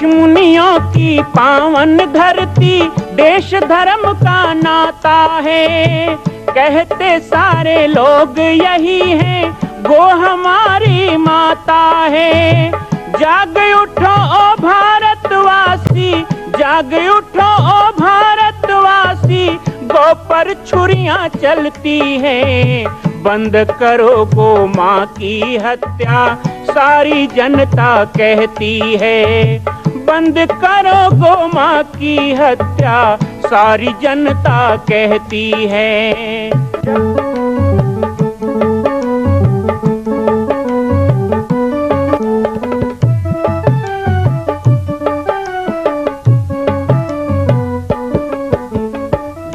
ऋषि मुनियों की पावन धरती, देश धर्म का नाता है। कहते सारे लोग यही हैं, गो हमारी माता है। जाग उठो ओ भारतवासी, जाग उठो ओ भारतवासी, गो पर छुरियां चलती हैं। बंद करो गो माँ की हत्या, सारी जनता कहती है। बंद करो गो माँ की हत्या, सारी जनता कहती है।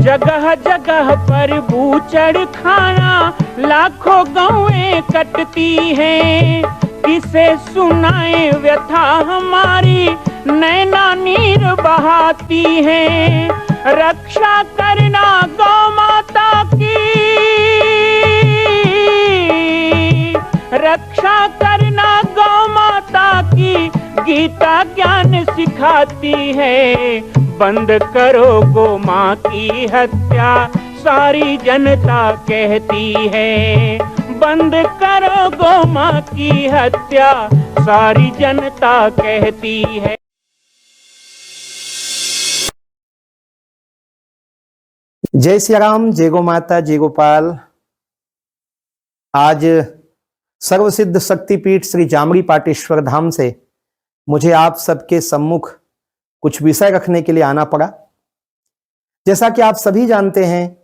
जगह जगह पर बूचड़ खाना, लाखों गौएं कटती हैं। किसे सुनाए व्यथा हमारी, नैना नीर बहाती हैं। रक्षा करना गौ माता की, रक्षा करना गौ माता की, गीता ज्ञान सिखाती है। बंद करो गो माँ की हत्या, सारी जनता कहती है। बंद करो गो माँ की हत्या, सारी जनता कहती है। जय श्री राम, जय गो माता, जय गोपाल। आज सर्वसिद्ध शक्तिपीठ श्री जामरी पाटेश्वर धाम से मुझे आप सबके सम्मुख कुछ विषय रखने के लिए आना पड़ा। जैसा कि आप सभी जानते हैं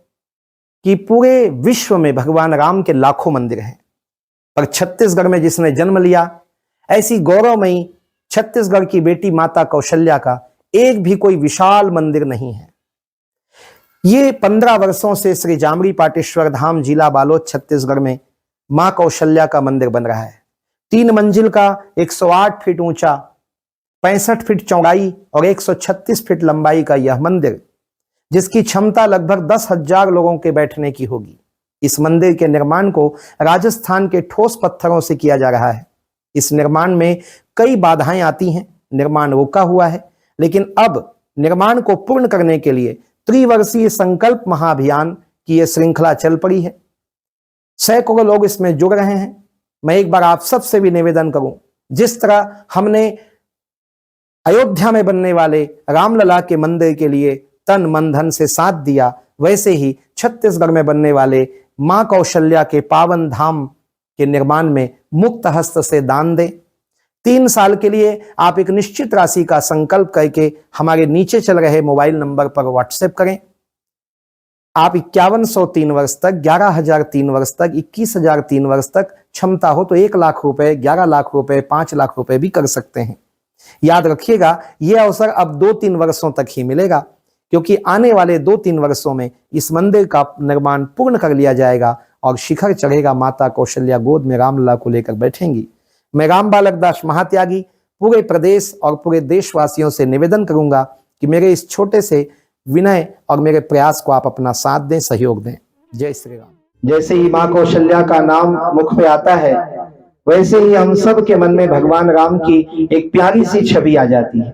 कि पूरे विश्व में भगवान राम के लाखों मंदिर हैं, पर छत्तीसगढ़ में जिसने जन्म लिया, ऐसी गौरवमयी छत्तीसगढ़ की बेटी माता कौशल्या का एक भी कोई विशाल मंदिर नहीं है। ये 15 वर्षों से श्री जामरी पाटेश्वर धाम, जिला बालोद, छत्तीसगढ़ में मां कौशल्या का मंदिर बन रहा है। 3 मंजिल का 108 फीट ऊंचा, 65 फीट चौड़ाई और 136 फीट लंबाई का यह मंदिर, जिसकी क्षमता लगभग 10,000 लोगों के बैठने की होगी। इस मंदिर के निर्माण को राजस्थान के ठोस पत्थरों से किया जा रहा है। इस निर्माण में कई बाधाएं आती हैं, निर्माण रुका हुआ है, लेकिन अब निर्माण को पूर्ण करने के लिए त्रिवर्षीय संकल्प महाअभियान की यह श्रृंखला चल पड़ी है। सैकड़ों लोग इसमें जुड़ रहे हैं। मैं एक बार आप सबसे भी निवेदन करूं, जिस तरह हमने अयोध्या में बनने वाले रामलला के मंदिर के लिए तन मन धन से साथ दिया, वैसे ही छत्तीसगढ़ में बनने वाले मां कौशल्या के पावन धाम के निर्माण में मुक्त हस्त से दान दें। 3 साल के लिए आप एक निश्चित राशि का संकल्प करके हमारे नीचे चल रहे मोबाइल नंबर पर व्हाट्सएप करें। आप 5103 वर्ष तक, 11,003 वर्ष तक, 21,003 वर्ष तक, क्षमता हो तो 1 लाख रुपए, 11 लाख रुपए, 5 लाख रुपए भी कर सकते हैं। याद रखिएगा, यह अवसर अब 2-3 वर्षों तक ही मिलेगा, क्योंकि आने वाले 2-3 वर्षों में इस मंदिर का निर्माण पूर्ण कर लिया जाएगा और शिखर चढ़ेगा। माता कौशल्या गोद में रामलला को लेकर बैठेंगी। मैं राम बालक दास महात्यागी पूरे प्रदेश और पूरे देशवासियों से निवेदन करूंगा कि मेरे इस छोटे से विनय और मेरे प्रयास को आप अपना साथ दें, सहयोग दें। जय श्री राम। जैसे ही मां कौशल्या का नाम मुख पे आता है, वैसे ही हम सब के मन में भगवान राम की एक प्यारी सी छवि आ जाती है।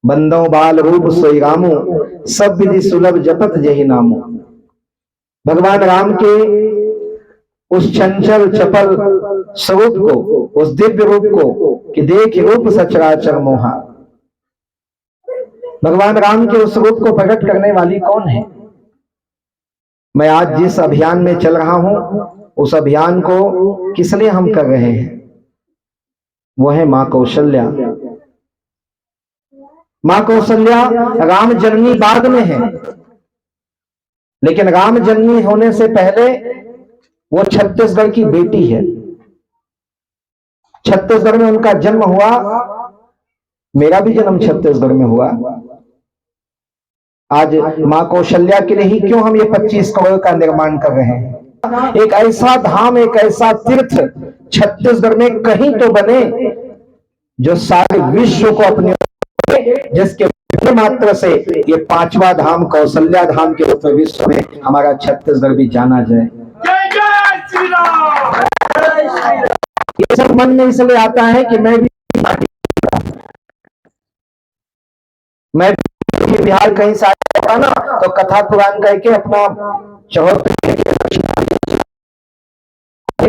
बंदो बाल रूप सोई रामो, सब विधि सुलभ जपत जहि नामो। भगवान राम के उस चंचल चपल स्वरूप को, उस दिव्य रूप को कि देख रूप सचराचर मोहा, भगवान राम के उस रूप को प्रकट करने वाली कौन है? मैं आज जिस अभियान में चल रहा हूं, उस अभियान को किस लिए हम कर रहे हैं? वो है मां कौशल्या। मां कौशल्या राम जननी बाद में है, लेकिन राम जननी होने से पहले वो छत्तीसगढ़ की बेटी है। छत्तीसगढ़ में उनका जन्म हुआ, मेरा भी जन्म छत्तीसगढ़ में हुआ। आज मां कौशल्या के लिए ही क्यों हम ये 25 करोड़ का निर्माण कर रहे हैं? एक ऐसा धाम, एक ऐसा तीर्थ छत्तीसगढ़ में कहीं तो बने जो सारे विश्व को अपने, जिसके मात्र से ये 5वां धाम कौशल्या धाम के रूप में विश्व में हमारा छत्तीसगढ़ भी जाना जाए। ये सब मन में इसलिए आता है कि मैं भी मैं बिहार कहीं से आया ना तो कथा पुराण कह के अपना चौहत्तर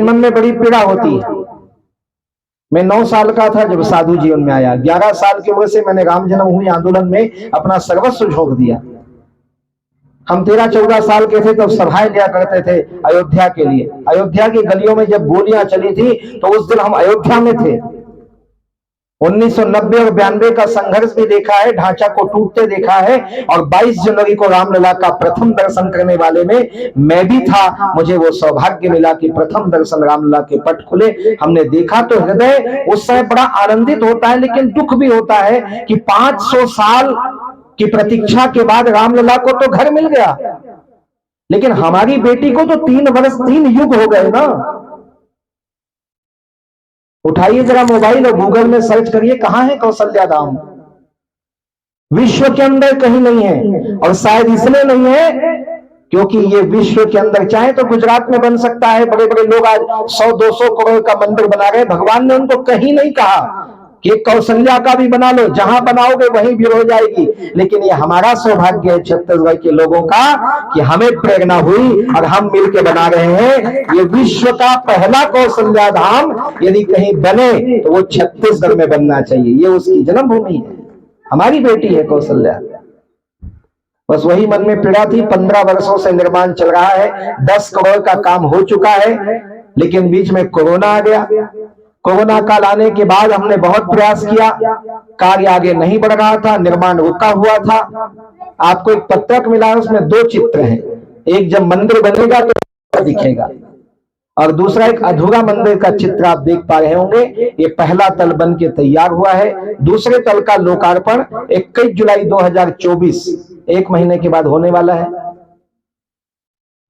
मन में बड़ी पीड़ा होती है। मैं 9 साल का था जब साधु जीवन में आया। 11 साल की उम्र से मैंने राम जन्मभूमि आंदोलन में अपना सर्वस्व झोंक दिया। हम 13-14 साल के थे तब सभाएं लिया करते थे अयोध्या के लिए। अयोध्या की गलियों में जब गोलियां चली थी तो उस दिन हम अयोध्या में थे। 1990 और 92 का संघर्ष भी देखा है, ढांचा को टूटते देखा है, और 22 जनवरी को रामलला का प्रथम दर्शन करने वाले में मैं भी था। मुझे वो सौभाग्य मिला कि प्रथम दर्शन रामलला के पट खुले, हमने देखा तो हृदय उस समय बड़ा आनंदित होता है, लेकिन दुख भी होता है कि 500 साल की प्रतीक्षा के बाद रामलला को तो घर मिल गया, लेकिन हमारी बेटी को तो 3 वर्ष 3 युग हो गए ना। उठाइए जरा मोबाइल और गूगल में सर्च करिए कहां है कौशल्या धाम। विश्व के अंदर कहीं नहीं है, और शायद इसलिए नहीं है क्योंकि ये विश्व के अंदर, चाहे तो गुजरात में बन सकता है, बड़े बड़े लोग आज 100-200 करोड़ का मंदिर बना रहे, भगवान ने उनको कहीं नहीं कहा कि कौशल्या का भी बना लो, जहां बनाओगे वहीं भी हो जाएगी। लेकिन ये हमारा सौभाग्य है छत्तीसगढ़ के लोगों का कि हमें प्रेरणा हुई और हम मिलकर बना रहे हैं। ये विश्व का पहला कौशल्या धाम यदि कहीं बने तो वो छत्तीसगढ़ में बनना चाहिए। ये उसकी जन्मभूमि है, हमारी बेटी है कौशल्या। बस वही मन में पीड़ा थी। 15 वर्षों से निर्माण चल रहा है, 10 करोड़ का काम हो चुका है, लेकिन बीच में कोरोना आ गया। कोरोना काल आने के बाद हमने बहुत प्रयास किया, कार्य आगे नहीं बढ़ रहा था, निर्माण रुका हुआ था। आपको एक पत्रक मिला, उसमें 2 चित्र हैं, एक जब मंदिर बनेगा तो दिखेगा, और दूसरा एक अधूरा मंदिर का चित्र आप देख पा रहे होंगे। ये पहला तल बन के तैयार हुआ है, दूसरे तल का लोकार्पण 21 जुलाई 2024, 1 महीने के बाद होने वाला है।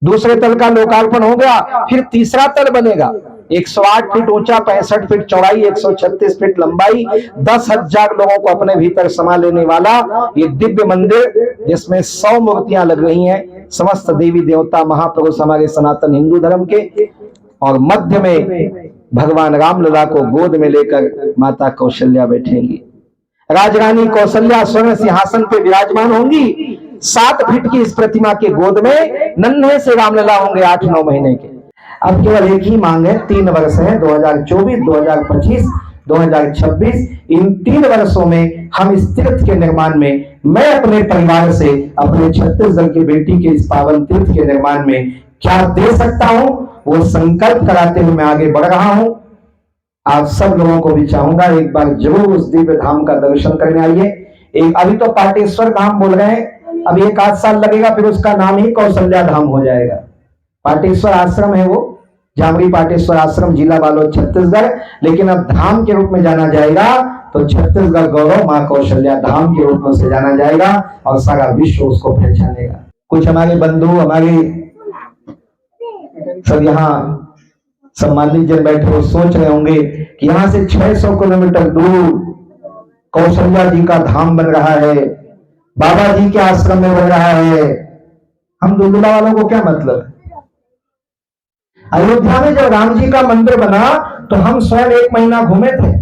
दूसरे तल का लोकार्पण हो गया, फिर तीसरा तल बनेगा, 108 फीट ऊंचा, 65 फीट चौड़ाई, 136 फीट लंबाई, 10,000 लोगों को अपने भीतर समा लेने वाला ये दिव्य मंदिर, जिसमें 100 मूर्तियां लग रही हैं, समस्त देवी देवता महापुरुष हमारे सनातन हिंदू धर्म के, और मध्य में भगवान रामलला को गोद में लेकर माता कौशल्या बैठेंगी। राजरानी कौशल्या स्वर्ण सिंहासन पे विराजमान होंगी। 7 फीट की इस प्रतिमा के गोद में नन्हे से रामलला होंगे 8-9 महीने के। अब केवल एक ही मांग है, 3 वर्ष है, 2024, 2025, 2026। इन 3 वर्षों में हम इस तीर्थ के निर्माण में, मैं अपने परिवार से अपने छत्तीसगढ़ की बेटी के इस पावन तीर्थ के निर्माण में क्या दे सकता हूं, वो संकल्प कराते हुए मैं आगे बढ़ रहा हूं। आप सब लोगों को भी चाहूंगा एक बार जरूर उस दिव्य धाम का दर्शन करने आइए। एक अभी तो पाटेश्वर धाम बोल रहे हैं, अब 1-8 साल लगेगा, फिर उसका नाम ही कौशल्या धाम हो जाएगा। पाटेश्वर आश्रम है वो, जामरी पाटेश्वर आश्रम, जिला बालोद, छत्तीसगढ़, लेकिन अब धाम के रूप में जाना जाएगा तो छत्तीसगढ़ गौरव मां कौशल्या धाम के रूप में से जाना जाएगा, और सारा विश्व उसको पहचानेगा। कुछ हमारे बंधु, हमारे सब यहाँ सम्मानित जन बैठे हो, सोच रहे होंगे कि यहां से 600 किलोमीटर दूर कौशल्या जी का धाम बन रहा है, बाबा जी के आश्रम में बन रहा है। हम दुलदुला वालों को क्या मतलब है? अयोध्या में जब राम जी का मंदिर बना तो हम स्वयं 1 महीना घूमे थे।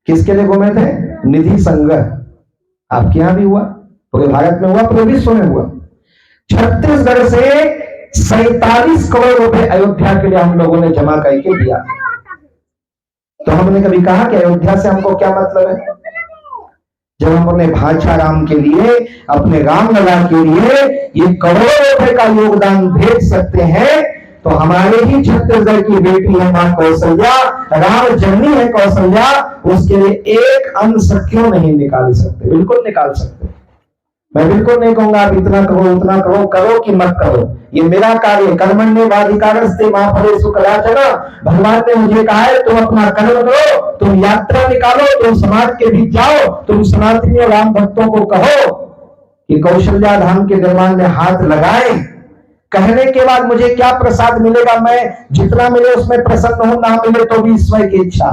किसके लिए घूमे थे? निधि संग्रह। आपके यहां भी हुआ, पूरे भारत में हुआ, पूरे विश्व में हुआ। छत्तीसगढ़ से 47 करोड़ रुपए अयोध्या के लिए हम लोगों ने जमा करके दिया। तो हमने कभी कहा कि अयोध्या से हमको क्या मतलब है? जब हम अपने भाषा राम के लिए, अपने रामलला के लिए ये करोड़ों रुपए का योगदान भेज सकते हैं, तो हमारे ही छत्तीसगढ़ की बेटी है मां कौशल्या, राम जननी है कौशल्या, उसके लिए एक अंश क्यों नहीं निकाल सकते? बिल्कुल निकाल सकते। मैं बिल्कुल नहीं कहूंगा आप इतना करो उतना करो, करो कि मत करो, ये मेरा कार्य। कर्मण्येवाधिकारस्ते मा फलेषु कदाचन, भगवान ने मुझे कहा है तुम अपना कर्म करो, तुम यात्रा निकालो, तुम समाज के बीच जाओ, तुम सनातनी राम भक्तों को कहो कि कौशल्या धाम के निर्माण में हाथ लगाएं। कहने के बाद मुझे क्या प्रसाद मिलेगा? मैं जितना मिले उसमें प्रसन्न हूं, ना मिले तो भी ईश्वर की इच्छा।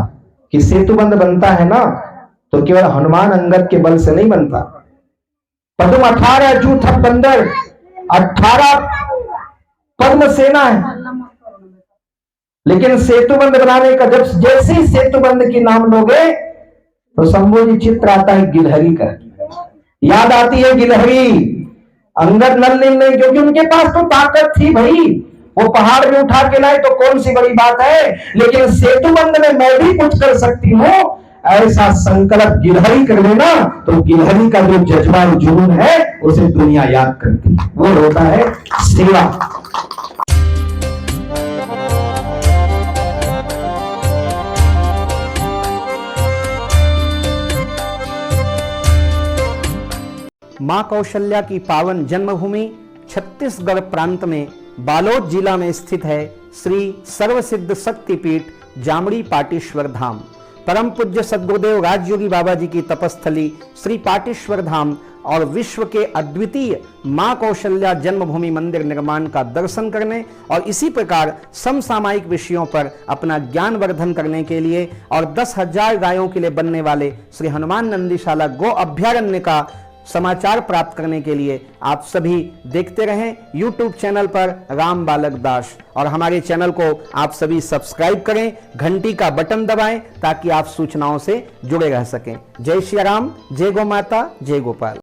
कि सेतुबंध बनता है ना तो केवल हनुमान अंगद के बल से नहीं बनता। पद्म 18 जूथ बंदर, 18 पद्म सेना है, लेकिन सेतुबंध बनाने का जब जैसे ही सेतुबंध की नाम लोगे तो शंभू जी चित्र आता है गिलहरी का, याद आती है गिलहरी। अंगद नल्ली नहीं, क्योंकि उनके पास तो ताकत थी भाई, वो पहाड़ भी उठा के लाए तो कौन सी बड़ी बात है, लेकिन सेतुबंध में मैं भी कुछ कर सकती हूँ, ऐसा संकल्प गिलहरी कर लेना तो गिलहरी का जो जज्बा और जुनून है उसे दुनिया याद करती है, वो होता है सेवा। मां कौशल्या की पावन जन्मभूमि छत्तीसगढ़ प्रांत में बालोद जिला में स्थित है श्री सर्वसिद्ध शक्तिपीठ जामड़ी पाटेश्वर धाम। परम पूज्य सद्गुरुदेव राजयोगी बाबा जी की तपस्थली श्री पाटेश्वर धाम और विश्व के अद्वितीय मां कौशल्या जन्मभूमि मंदिर निर्माण का दर्शन करने और इसी प्रकार समसामयिक विषयों पर अपना ज्ञान वर्धन करने के लिए और 10,000 गायों के लिए बनने वाले श्री हनुमान नंदीशाला गो अभ्यारण्य का समाचार प्राप्त करने के लिए आप सभी देखते रहें YouTube चैनल पर राम बालक दास, और हमारे चैनल को आप सभी सब्सक्राइब करें, घंटी का बटन दबाएं ताकि आप सूचनाओं से जुड़े रह सकें। जय श्री राम, जय गौ माता, जय गोपाल।